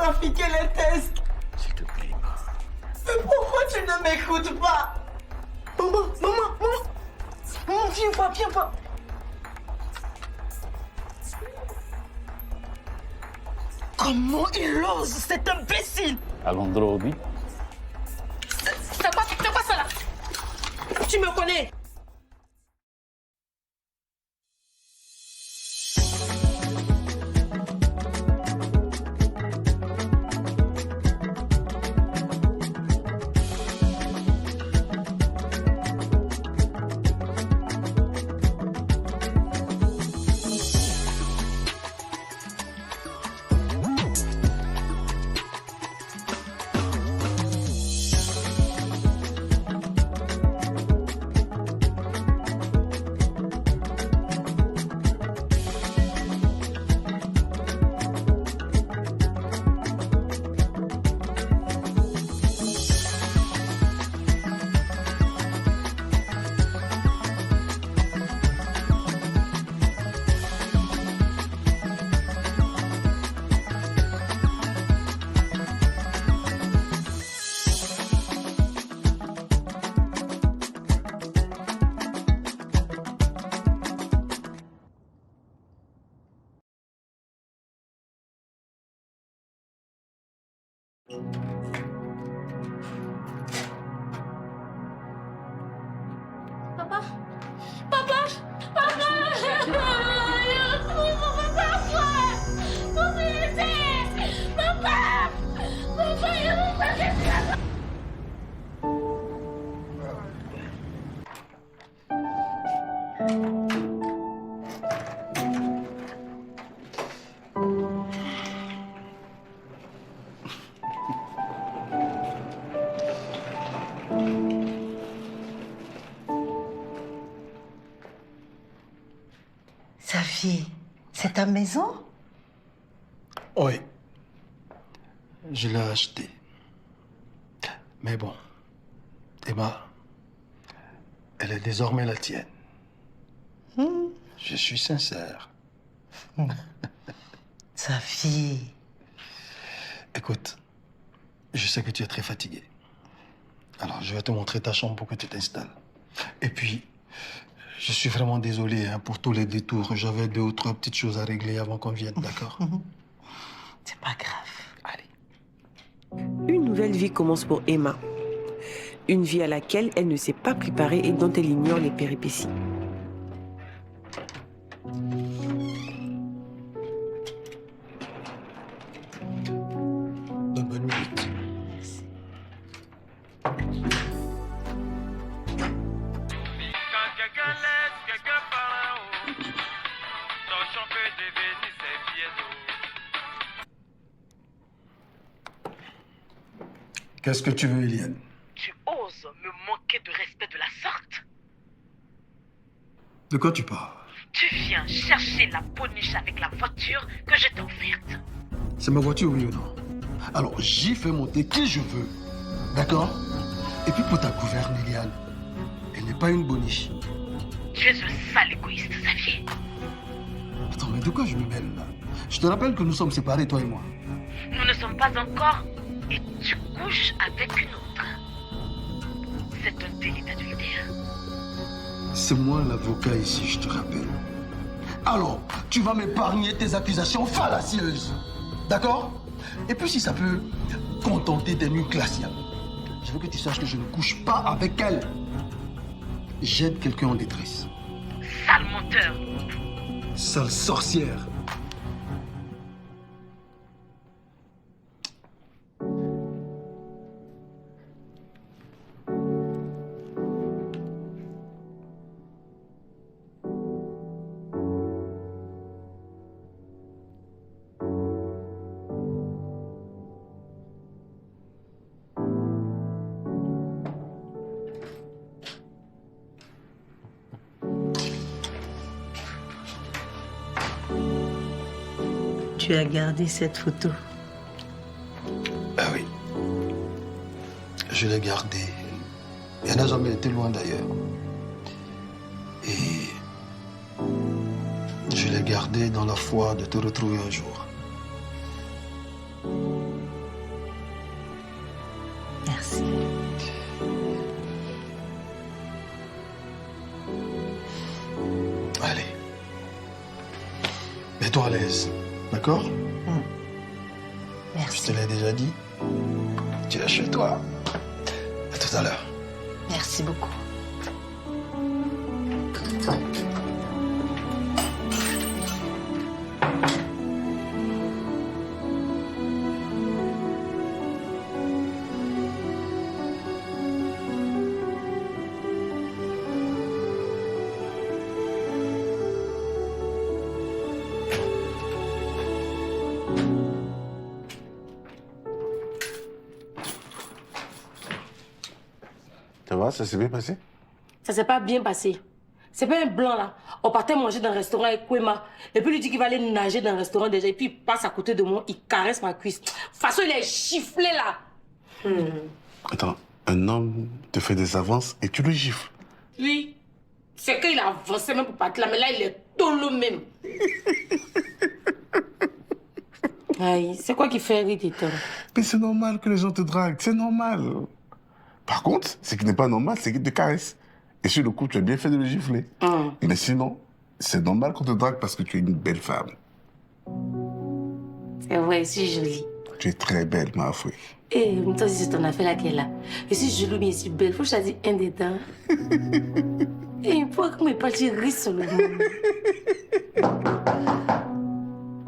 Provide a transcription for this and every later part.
trafiquer les tests. S'il te plaît, Emma. Mais pourquoi tu ne m'écoutes pas? Maman, viens pas. Comment il ose, cet imbécile? Alondro, oui. C'est quoi ça là? Tu me connais? Papa! Papa! Papa! Safi, c'est ta maison? Oui. Je l'ai acheté. Mais bon, Emma, elle est désormais la tienne. Je suis sincère. Safi. Écoute, je sais que tu es très fatiguée. Alors, je vais te montrer ta chambre pour que tu t'installes. Et puis, je suis vraiment désolé pour tous les détours. J'avais 2 ou 3 petites choses à régler avant qu'on vienne, d'accord? C'est pas grave. Allez. Une nouvelle vie commence pour Emma. Une vie à laquelle elle ne s'est pas préparée et dont elle ignore les péripéties. Bonne minute. Qu'est-ce que tu veux, Eliane? Tu oses me manquer de respect de la sorte? De quoi tu parles? Tu viens chercher la poniche avec la voiture que je t'ai offerte. C'est ma voiture, oui ou non? Alors, j'y fais monter qui je veux. D'accord? Et puis pour ta gouverne, Eliane, elle n'est pas une boniche. Tu es un sale égoïste, Xavier. Attends, mais de quoi je me mêle là? Je te rappelle que nous sommes séparés, toi et moi. Nous ne sommes pas encore et tu couches avec une autre. C'est un délit d'adultère. C'est moi l'avocat ici, je te rappelle. Alors, tu vas m'épargner tes accusations fallacieuses. D'accord? Et puis si ça peut contenter tes nuits classiques, je veux que tu saches que je ne couche pas avec elle. J'aide quelqu'un en détresse. Sale menteur. Sale sorcière. Tu as gardé cette photo. Ah oui. Je l'ai gardée. Elle n'a jamais été loin d'ailleurs. Et je l'ai gardée dans la foi de te retrouver un jour. Mets-toi à l'aise. D'accord? Je Merci. te l'ai déjà dit. Tu es chez toi. À tout à l'heure. Merci beaucoup. Ça va, ça s'est bien passé? Ça s'est pas bien passé. C'est pas un blanc là. On partait manger dans un restaurant avec Kwema. Et puis il dit qu'il va aller nager dans un restaurant déjà. Et puis il passe à côté de moi, il caresse ma cuisse. De toute façon, il est giflé là. Attends, un homme te fait des avances et tu le gifles. Oui. C'est qu'il a avancé même pour partir là. Mais là, il est tolo même. Aïe, c'est quoi qui fait rire, Tito? Mais c'est normal que les gens te draguent, c'est normal. Par contre, ce qui n'est pas normal, c'est qu'il te caresse. Et sur le coup, tu as bien fait de le gifler. Mais sinon, c'est normal qu'on te drague parce que tu es une belle femme. C'est vrai, je suis jolie. Tu es très belle, ma fouille. Et toi aussi, c'est ton affaire là qui est là. Je suis jolie, mais je suis belle. Faut choisir un des dents. Et pourquoi comment il parle, tu ris sur le monde.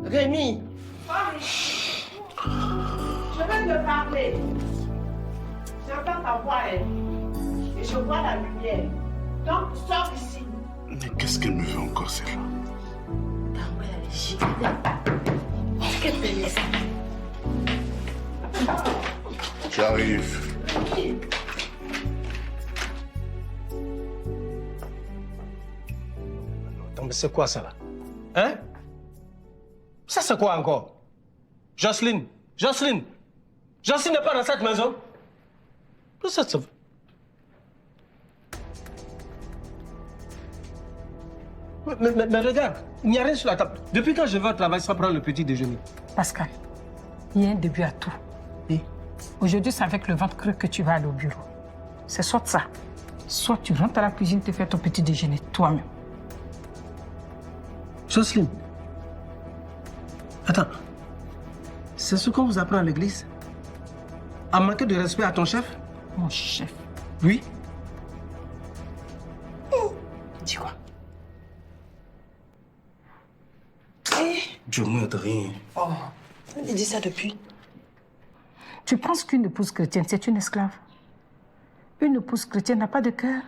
Rémi. Je vais te parler. J'entends ta voix, et je vois la lumière. Donc, sors ici. Mais qu'est-ce qu'elle me veut encore, celle-là? J'arrive. Attends, mais c'est quoi ça là? Hein? Ça c'est quoi encore? Jocelyne! Jocelyne! Jocelyne n'est pas dans cette maison? Qu'est-ce que ça fait? Mais regarde, il n'y a rien sur la table. Depuis quand je vais au travail sans prendre le petit déjeuner? Pascal, il y a un début à tout. Et? Aujourd'hui, c'est avec le ventre creux que tu vas aller au bureau. C'est soit ça, soit tu rentres à la cuisine te faire ton petit déjeuner toi-même. Jocelyne, attends, c'est ce qu'on vous apprend à l'église? À manquer de respect à ton chef? Mon chef. Oui. Dis quoi? Je ne rien. Oh, il dit ça depuis. Tu penses qu'une épouse chrétienne, c'est une esclave? Une épouse chrétienne n'a pas de cœur.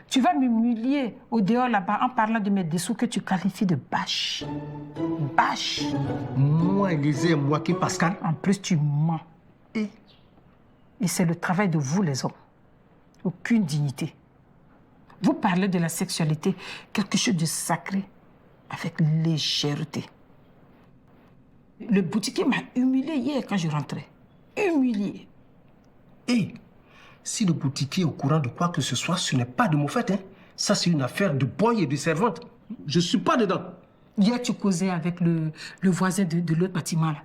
Tu vas m'humilier au dehors là-bas en parlant de mes dessous que tu qualifies de bâche. Bâche. Moi, Élisée, moi qui Pascal. En plus, tu mens. Et c'est le travail de vous, les hommes. Aucune dignité. Vous parlez de la sexualité, quelque chose de sacré, avec légèreté. Le boutiquier m'a humilié hier quand je rentrais. Humilié. Et si le boutiquier est au courant de quoi que ce soit, ce n'est pas de mon fait. Hein. Ça, c'est une affaire de boy et de servante. Je ne suis pas dedans. Hier, tu causais avec le voisin de l'autre bâtiment. Là.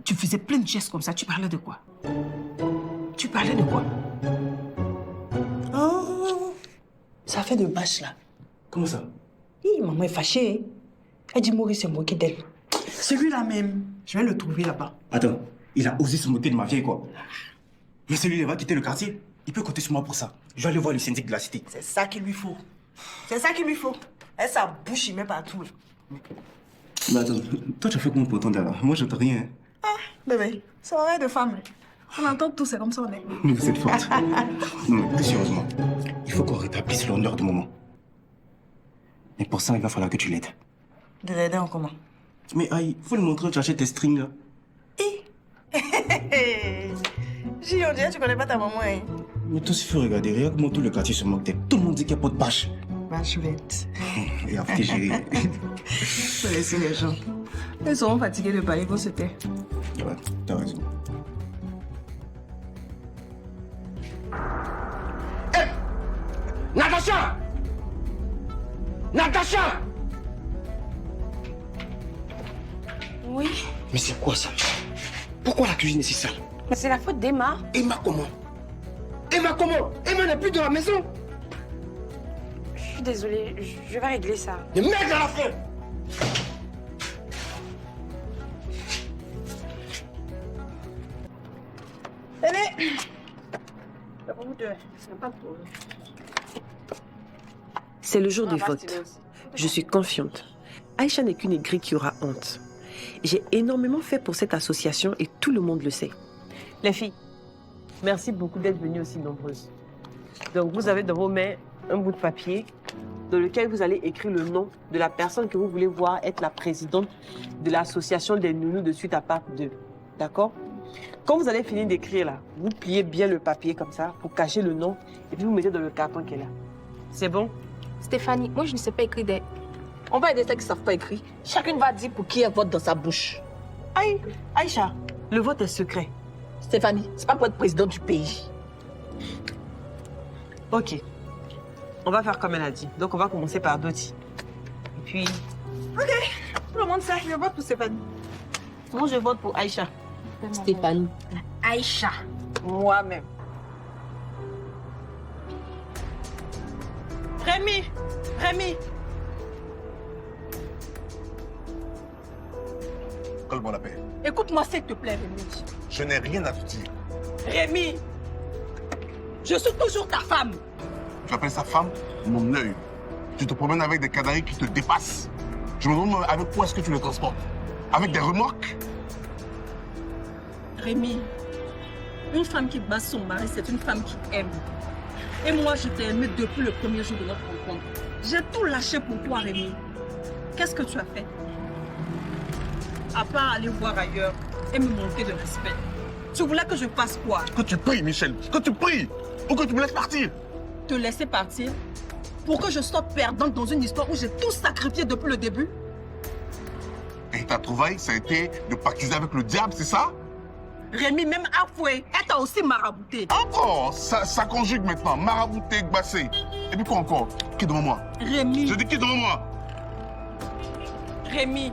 Tu faisais plein de gestes comme ça. Tu parlais de quoi? Tu parlais de quoi? Oh, ça fait de bâche, là. Comment ça? Maman est fâchée. Elle dit Maurice s'est moqué d'elle. Celui-là même, je vais le trouver là-bas. Attends, il a osé se moquer de ma vieille, quoi. Mais celui-là va quitter le quartier. Il peut compter sur moi pour ça. Je vais aller voir le syndic de la cité. C'est ça qu'il lui faut. C'est ça qu'il lui faut. Elle, sa bouche, il met partout. Mais attends, toi, tu as fait comment pour entendre là? Moi, j'entends rien. Ah, bébé, c'est vrai de femme. On entend tout, c'est comme ça on est. Mais vous êtes forte. Non, mais plus sérieusement, il faut qu'on rétablisse l'honneur du moment. Et pour ça, il va falloir que tu l'aides. De l'aider en comment? Mais aïe, faut lui montrer où tu achètes tes strings là. J, on dirait que tu connais pas ta maman, hein. Mais toi, il faut regarder, regarde comment tout le quartier se moque d'elle. Tout le monde dit qu'il n'y a pas de bâche. Bâche bête. Et après, j'ai... Faut laisser les gens. Ils seront fatigués de parler, vont se taire. Ouais, t'as raison. Hé! Natacha! Natacha! Oui. Mais c'est quoi ça? Pourquoi la cuisine est si sale? Mais c'est la faute d'Emma. Emma comment? Emma comment? Emma n'est plus dans la maison. Je suis désolée, je vais régler ça. Mais merde à la fin! C'est le jour du vote. Je suis confiante. Aïcha n'est qu'une aigrie qui aura honte. J'ai énormément fait pour cette association et tout le monde le sait. Les filles, merci beaucoup d'être venues aussi nombreuses. Donc vous avez dans vos mains un bout de papier dans lequel vous allez écrire le nom de la personne que vous voulez voir être la présidente de l'association des nounous de Suite à Parc 2. D'accord? Quand vous allez finir d'écrire là, vous pliez bien le papier comme ça pour cacher le nom et puis vous mettez dans le carton qui est là. C'est bon? Stéphanie, moi je ne sais pas écrire des... On va aider ceux qui ne savent pas écrire. Chacune va dire pour qui elle vote dans sa bouche. Aïe, Aïcha, le vote est secret. Stéphanie, c'est pas pour être présidente du pays. Ok. On va faire comme elle a dit. Donc on va commencer par Doti. Et puis... Ok, tout le monde sait, je vote pour Stéphanie. Moi je vote pour Aïcha. Stéphanie. Aïcha. Moi-même. Rémi. Colle-moi la paix. Écoute-moi s'il te plaît, Rémi. Je n'ai rien à te dire. Rémi, je suis toujours ta femme. Tu appelles sa femme mon œil. Tu te promènes avec des canaris qui te dépassent. Je me demande avec quoi est-ce que tu les transportes? Avec des remorques? Rémi, une femme qui bat son mari, c'est une femme qui aime. Et moi, je t'ai aimé depuis le premier jour de notre rencontre. J'ai tout lâché pour toi, Rémi. Qu'est-ce que tu as fait? À part aller voir ailleurs et me manquer de respect. Tu voulais que je fasse quoi? Que tu pries, Michel. Que tu pries. Ou que tu me laisses partir. Te laisser partir? Pour que je sois perdante dans une histoire où j'ai tout sacrifié depuis le début? Et ta trouvaille, ça a été de pactiser avec le diable, c'est ça? Rémi, même Afoué, elle t'a aussi marabouté. Encore? Ça conjugue maintenant. Marabouté, gbassé. Et puis quoi encore? Qui est devant moi? Rémi. Je dis qui est devant moi? Rémi,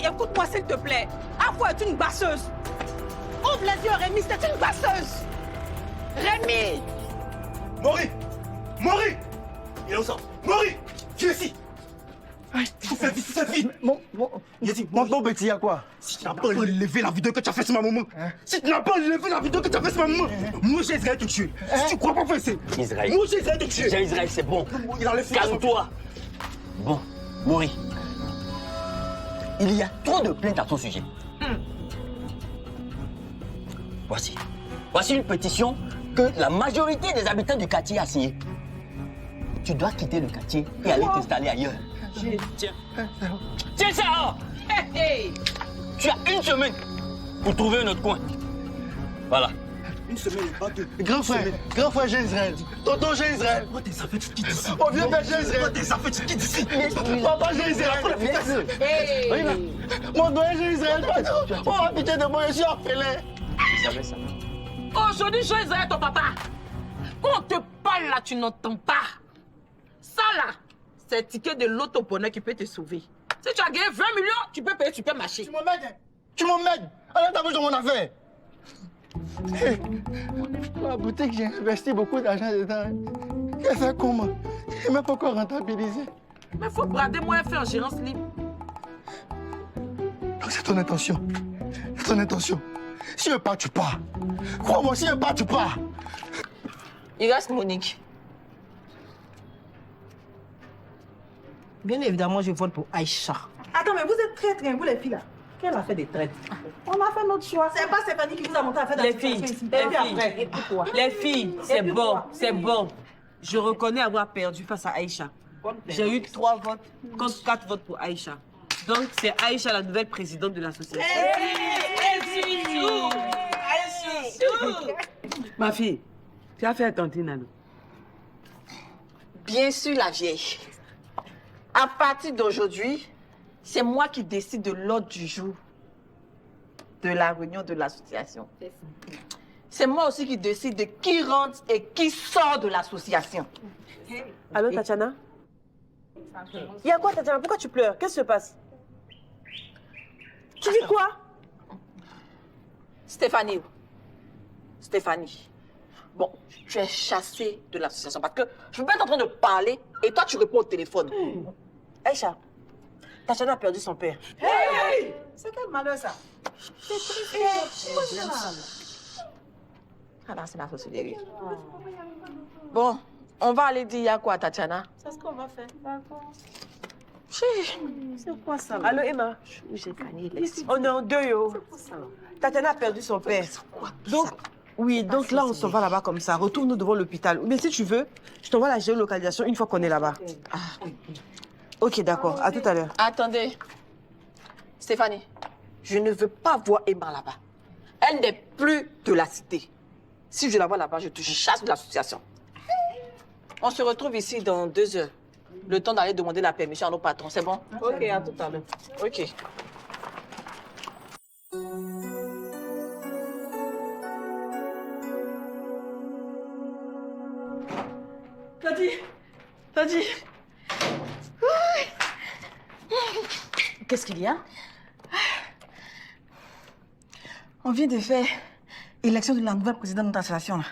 écoute-moi s'il te plaît. Afoué est une basseuse. Ouvre les yeux, Rémi, c'est une basseuse. Rémi! Maury! Il est où ça? Maury! Viens ici! Faut faire vite! Mon petit, à quoi? Si tu n'as pas enlevé la vidéo que tu as faite sur ma maman, si tu n'as pas enlevé la vidéo que tu as faite sur ma maman, moi j'ai Israël te tuer. Si tu crois pas faire ça, Israël. moi j'ai Israël te tuer. J'ai Israël, c'est bon. Calme-toi. Bon, Maury. Il y a trop de plaintes à ton sujet. Voici une pétition que la majorité des habitants du quartier a signée. Tu dois quitter le quartier et aller t'installer ailleurs. Tiens ça! Tu as une semaine pour trouver un autre coin. Voilà. Une semaine, pas deux. Grand frère, j'ai Israël. Tonton, j'ai Israël. Moi, tes affaires, tu quittes ici. Oh, vieux père, j'ai Israël. Moi, tes affaires, tu quittes ici. Papa, j'ai Israël. Mon doigt, j'ai Israël. Oh, pitié de moi, je suis orphelin. Tu savais ça? Aujourd'hui, j'ai Israël, ton papa. Quand on te parle là, tu n'entends pas. Ça là, c'est le ticket de l'auto-bonheur qui peut te sauver. Si tu as gagné 20 millions, tu peux payer, tu peux marcher. Tu m'emmènes. Alors, t'as besoin de mon affaire. La boutique, j'ai investi beaucoup d'argent dedans. Et ça comment? Je n'ai même pas encore rentabilisé. Mais il faut brader moi et faire en gérance libre. Donc c'est ton intention. C'est ton intention. Si je pars, tu pars. Crois-moi, si je pars, tu pars. Il reste Monique. Bien évidemment, je vote pour Aïcha. Attends, mais vous êtes traîtres, vous les filles là. Quelle a fait des traites? On a fait notre choix. C'est pas Stéphanie qui vous a monté à faire Les filles, c'est bon, c'est bon. Je reconnais avoir perdu face à Aïcha. J'ai eu 3 votes contre 4 votes pour Aïcha. Donc, c'est Aïcha la nouvelle présidente de l'association. Ma fille, tu as fait attention à nous. Bien sûr, la vieille. À partir d'aujourd'hui, c'est moi qui décide de l'ordre du jour de la réunion de l'association. C'est moi aussi qui décide de qui rentre et qui sort de l'association. Allô, Tatiana? Il y a quoi, Tatiana? Pourquoi tu pleures? Qu'est-ce qui se passe? Tu dis quoi? Stéphanie. Bon, tu es chassée de l'association parce que je ne peux pas être en train de parler et toi tu réponds au téléphone. Aïcha, Tatiana a perdu son père. Hey! C'est quel malheur ça? C'est triste. Ah là, c'est la sorcellerie. Bon, on va aller dire à quoi, Tatiana? C'est ce qu'on va faire. D'accord. C'est quoi ça? Allô, Emma? On est en deux, yo. Tatiana a perdu son père. Donc, oui, donc là, on s'en va là-bas comme ça. Retourne-nous devant l'hôpital. Mais si tu veux, je t'envoie la géolocalisation une fois qu'on est là-bas. Ah. Ok, d'accord. À tout à l'heure. Attendez. Stéphanie, je ne veux pas voir Emma là-bas. Elle n'est plus de la cité. Si je la vois là-bas, je te chasse de l'association. On se retrouve ici dans 2 heures. Le temps d'aller demander la permission à nos patrons, c'est bon? Ok, à tout à l'heure. Ok. Tati. Qu'est-ce qu'il y a? On vient de faire l'élection de la nouvelle présidente de notre association. Là.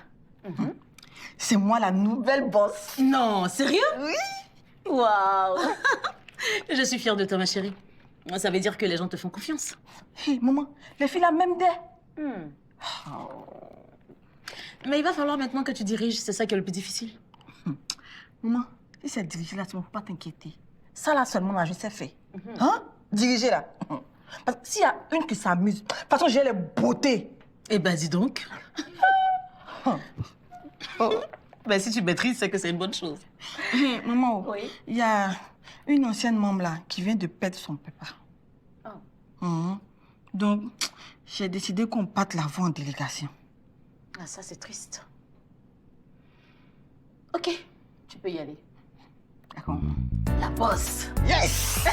C'est moi la nouvelle boss. Non, sérieux? Oui. Waouh. Je suis fière de toi, ma chérie. Ça veut dire que les gens te font confiance. Hé, maman, les filles la même dé. Mais il va falloir maintenant que tu diriges, c'est ça qui est le plus difficile. Maman, si c'est diriger là, tu ne peux pas t'inquiéter. Ça là seulement, là, je sais faire. Hein? Diriger là. Parce que s'il y a une qui s'amuse, de toute façon, j'ai les beautés. Eh ben, dis donc. Ben, si tu maîtrises, c'est que c'est une bonne chose. Hé, maman, il y a une ancienne membre là qui vient de perdre son papa. Donc, j'ai décidé qu'on parte la voir en délégation. Ah, ça, c'est triste. Ok, tu peux y aller. D'accord. La bosse. Yes.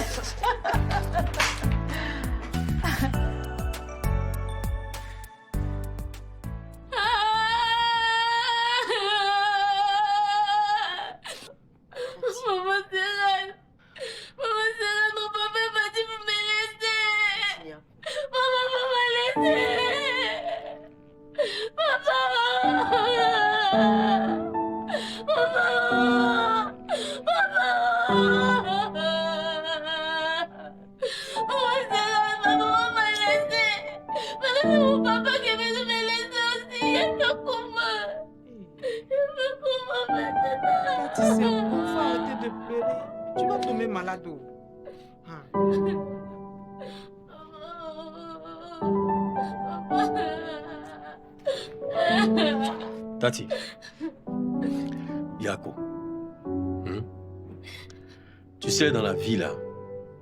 Maman Serrane, mon papa m'a dit de me laisser. Maman m'a laissé. Papa. Maman m'a laissé. C'est mon papa qui veut me laisser aussi. Il fait comment? Tati, c'est bon, faut arrêter de pleurer. Tu vas tomber malade. Tati, Yako, tu sais, dans la vie, là,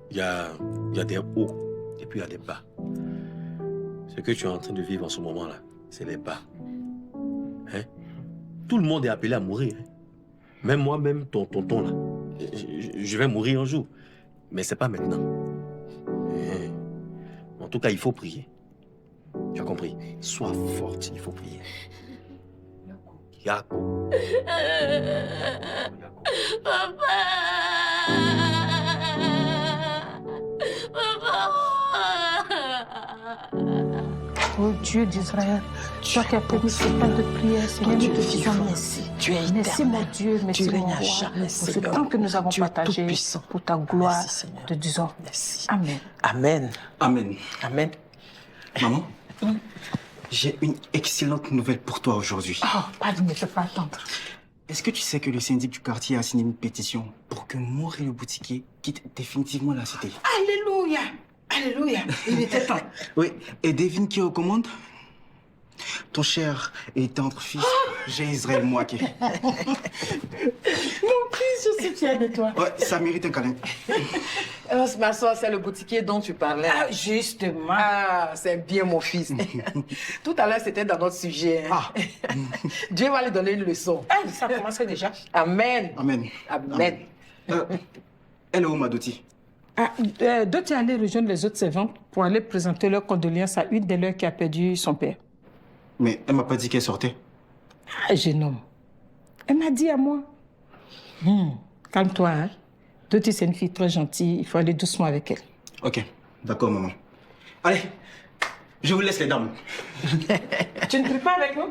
il y a des hauts et puis il y a des bas. Ce que tu es en train de vivre en ce moment-là, c'est les bas. Hein? Tout le monde est appelé à mourir. Hein? Même moi, même ton tonton, là. Je vais mourir un jour. Mais c'est pas maintenant. Hein? En tout cas, il faut prier. Tu as compris? Sois forte, il faut prier. Yako. Papa. Oh Dieu d'Israël, toi qui as promis ce temps de prière, Seigneur, nous te disons merci. Tu es Merci mon Dieu, merci tu mon règnes à roi, jamais, pour ce Seigneur. temps que nous avons Tu es partagé tout-puissant. pour ta gloire. Merci, Seigneur. Te disons merci. Amen. Amen. Amen. Amen. Maman, j'ai une excellente nouvelle pour toi aujourd'hui. Oh, pardon, ne peux pas attendre. Est-ce que tu sais que le syndic du quartier a signé une pétition pour que Maurice le boutiquier quitte définitivement la cité? Alléluia. Alléluia. Il était temps. Oui, et devine qui est aux commandes? Ton cher et tendre fils, j'ai Israël Mouaké. Mon fils, je suis fière de toi. Ouais, ça mérite un câlin. Ma soeur, c'est le boutiquier dont tu parlais. Ah, justement. Ah, c'est bien mon fils. Tout à l'heure, c'était dans notre sujet. Hein. Dieu va lui donner une leçon. Ah, ça commence déjà. Amen. Amen. Amen. Elle est où, Madoti? D'autres est allé rejoindre les autres servantes pour aller présenter leurs condoléances à une des leurs qui a perdu son père. Mais elle m'a pas dit qu'elle sortait. Ah, jeune homme. Elle m'a dit à moi. Calme-toi, hein. Doti, c'est une fille très gentille. Il faut aller doucement avec elle. Ok, d'accord, maman. Allez, je vous laisse les dames. Tu ne pries pas avec nous?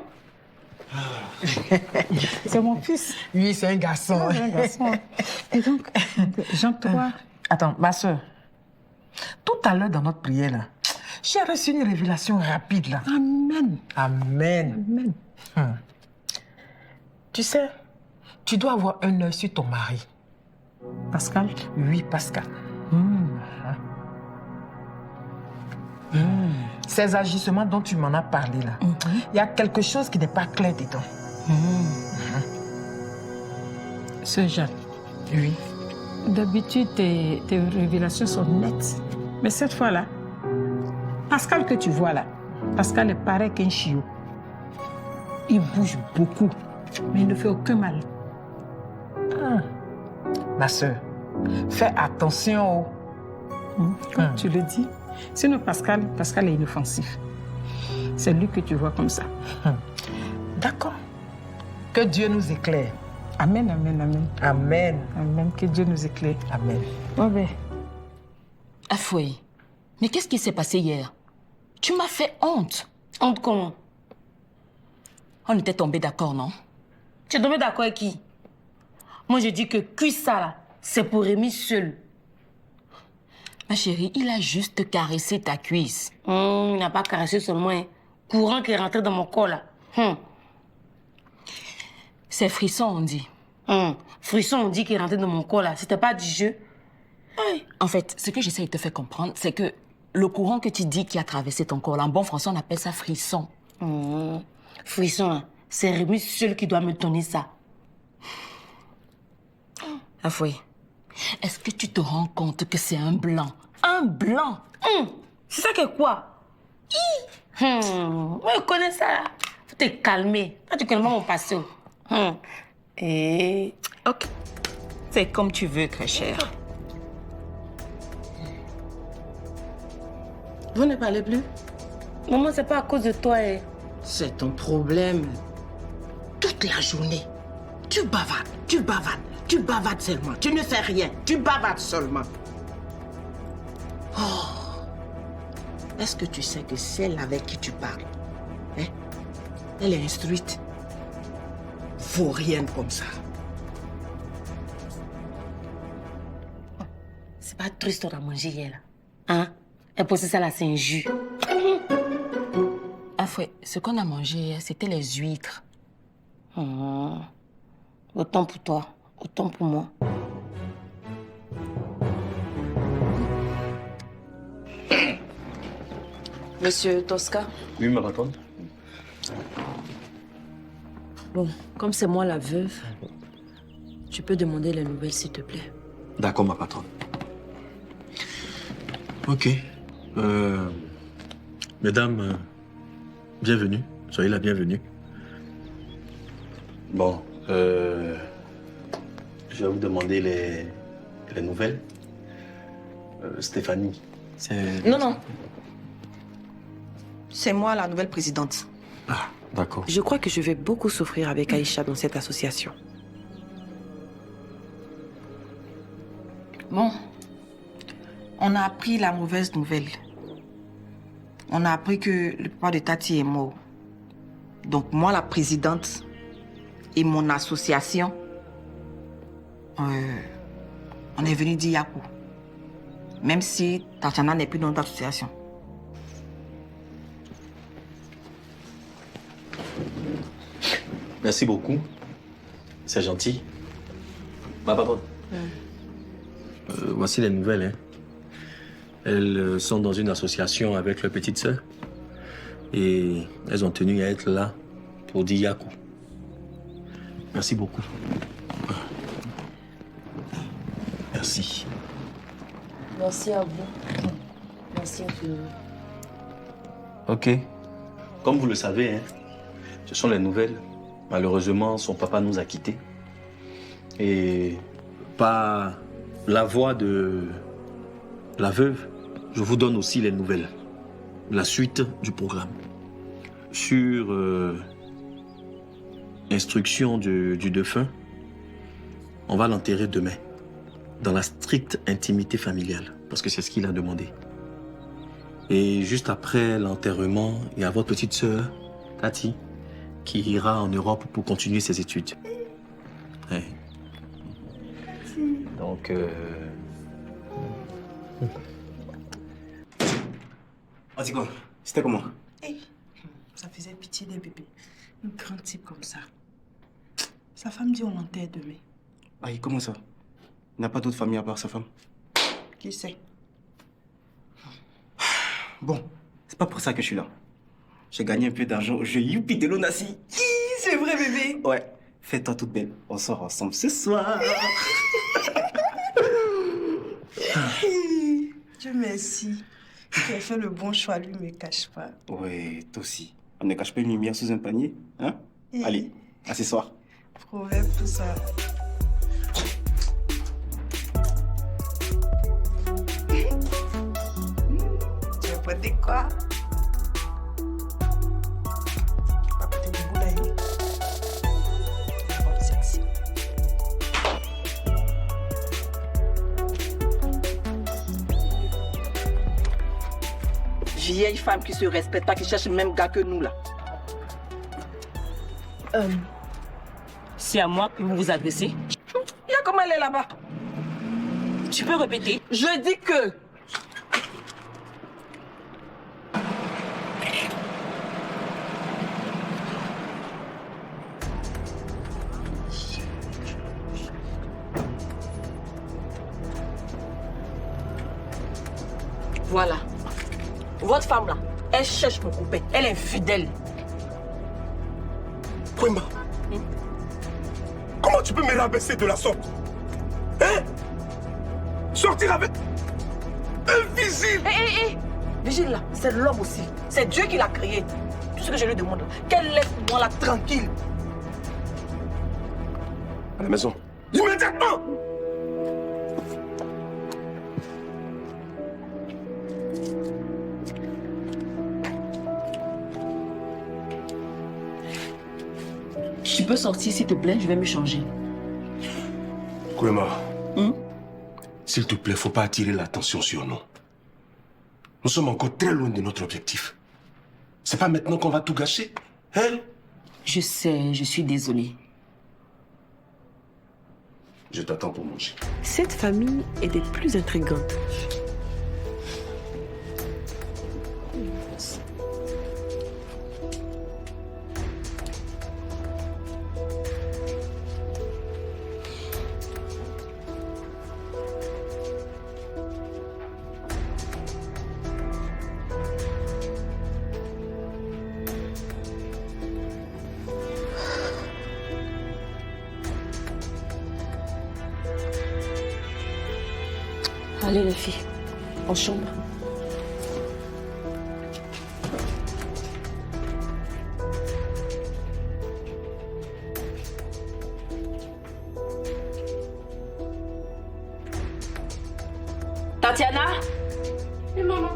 C'est mon fils. Oui, c'est un garçon. C'est un garçon. Et donc, Jean, toi... Attends, ma soeur, Tout à l'heure, dans notre prière, là, j'ai reçu une révélation rapide, là. Amen. Amen. Amen. Tu sais, tu dois avoir un œil sur ton mari. Pascal? Oui, Pascal. Ces agissements dont tu m'en as parlé, là, il y a quelque chose qui n'est pas clair dedans. Sœur Jeanne. Oui. D'habitude, tes révélations sont nettes. Mais cette fois-là, Pascal que tu vois là, Pascal est pareil qu'un chiot. Il bouge beaucoup, mais il ne fait aucun mal. Ma soeur, fais attention. Comme tu le dis. Sinon, Pascal est inoffensif. C'est lui que tu vois comme ça. D'accord. Que Dieu nous éclaire. Amen, amen, amen. Amen. Amen. Que Dieu nous éclaire. Amen. Ouais, ben. Afoué, mais qu'est-ce qui s'est passé hier? Tu m'as fait honte. Honte comment? On était tombés d'accord, non? Tu es tombé d'accord avec qui? Moi, je dis que ça, là, c'est pour Rémi seul. Ma chérie, il a juste caressé ta cuisse. Il n'a pas caressé seulement. Hein. Courant qui est rentré dans mon corps, là. C'est frisson, on dit. Frisson, on dit qu'il est rentré dans mon corps, là. C'était pas du jeu. En fait, ce que j'essaie de te faire comprendre, c'est que le courant que tu dis qui a traversé ton corps, là, en bon français, on appelle ça frisson. Frisson, là, c'est Rémi seul qui doit me donner ça. Afoué, est-ce que tu te rends compte que c'est un blanc? Un blanc! C'est ça que quoi? Moi, je connais ça, là. Faut te calmer. Toi, tu connais pas mon passé. Ok. C'est comme tu veux, très cher. Vous ne parlez plus? Maman, c'est pas à cause de toi. Hein. C'est ton problème. Toute la journée, tu bavardes seulement. Tu ne fais rien, tu bavardes seulement. Oh. Est-ce que tu sais que celle avec qui tu parles, hein, elle est instruite? Vaut rien comme ça. C'est pas triste qu'on a mangé hier, là. Hein? Et pour ça, là, c'est un jus. Afoué, ce qu'on a mangé, c'était les huîtres. Autant pour toi, autant pour moi. Monsieur Tosca? Oui, ma patronne. Bon, comme c'est moi la veuve, tu peux demander les nouvelles, s'il te plaît. D'accord, ma patronne. Ok. Mesdames, bienvenue. Soyez la bienvenue. Bon, je vais vous demander les nouvelles. Stéphanie, c'est... Non. C'est moi la nouvelle présidente. Ah, d'accord. Je crois que je vais beaucoup souffrir avec Aïcha dans cette association. Bon, on a appris la mauvaise nouvelle. On a appris que le papa de Tati est mort. Donc moi, la présidente et mon association, on est venu dire Yakou. Même si Tatiana n'est plus dans notre association. Merci beaucoup. C'est gentil. Ma patronne. Voici les nouvelles. Hein. Elles sont dans une association avec leur petite sœur. Et elles ont tenu à être là pour dire Yakou. Merci beaucoup. Merci. Merci à vous. Merci infiniment. Ok. Comme vous le savez, hein, ce sont les nouvelles. Malheureusement, son papa nous a quittés. Et par la voix de la veuve, je vous donne aussi les nouvelles. La suite du programme. Sur instruction du défunt, on va l'enterrer demain. Dans la stricte intimité familiale. Parce que c'est ce qu'il a demandé. Et juste après l'enterrement, il y a votre petite sœur, Tati, qui ira en Europe pour continuer ses études. Ouais. Donc, On dit quoi? C'était comment? Hey, ça faisait pitié des bébés. Un grand type comme ça. Sa femme dit on l'enterre demain. Aïe, comment ça? Il n'a pas d'autre famille à part sa femme? Qui sait? Bon, c'est pas pour ça que je suis là. J'ai gagné un peu d'argent au jeu Youpi de Lonassi. C'est vrai, bébé? Ouais, fais-toi toute belle. On sort ensemble ce soir. Dieu merci. Tu as fait le bon choix, lui ne me cache pas. Ouais, toi aussi. On ne cache pas une lumière sous un panier, hein? Allez, à ce soir. Proverbe, tout ça. Tu veux porter quoi? Pas porter du bout d'ailleurs. Oh, sexy. Vieille femme qui se respecte pas, qui cherche le même gars que nous, là. C'est à moi que vous vous adressez. Regarde comment elle est là-bas. Tu peux répéter? Je dis que... Voilà. Votre femme, là, elle cherche mon copain. Elle est infidèle. Kwema, comment tu peux me rabaisser de la sorte? Hein? Sortir avec un vigile? Hé, vigile là, c'est l'homme aussi. C'est Dieu qui l'a créé. Tout ce que je lui demande, qu'elle laisse moi là tranquille. À la maison. Immédiatement! Tu peux sortir, s'il te plaît, je vais me changer. Kwema, s'il te plaît, faut pas attirer l'attention sur nous. Nous sommes encore très loin de notre objectif. C'est pas maintenant qu'on va tout gâcher, hein? Je sais, je suis désolée. Je t'attends pour manger. Cette famille est des plus intrigantes. Allez les filles, en chambre. Tatiana? Oui, maman.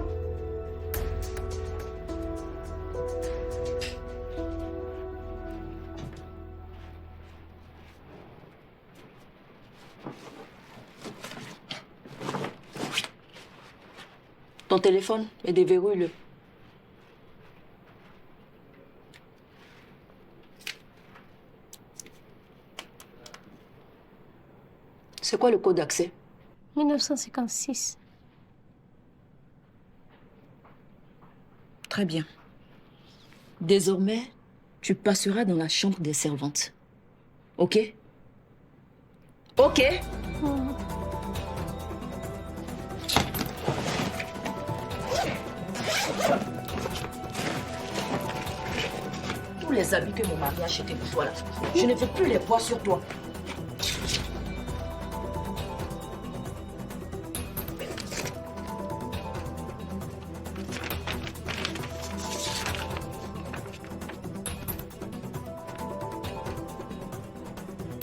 Ton téléphone et déverrouille-le. C'est quoi le code d'accès? 1956. Très bien. Désormais, tu passeras dans la chambre des servantes. Ok? Ok? Tous les habits que mon mari a achetés pour toi là, je ne veux plus les voir sur toi.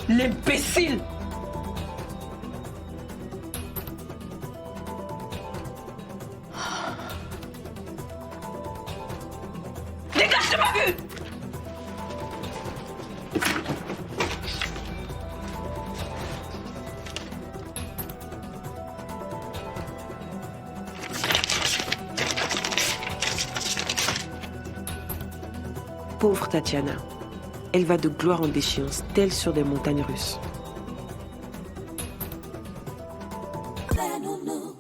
L'imbécile! Dégage de ma vue! Pauvre Tatiana. Elle va de gloire en déchéance, telle sur des montagnes russes. No.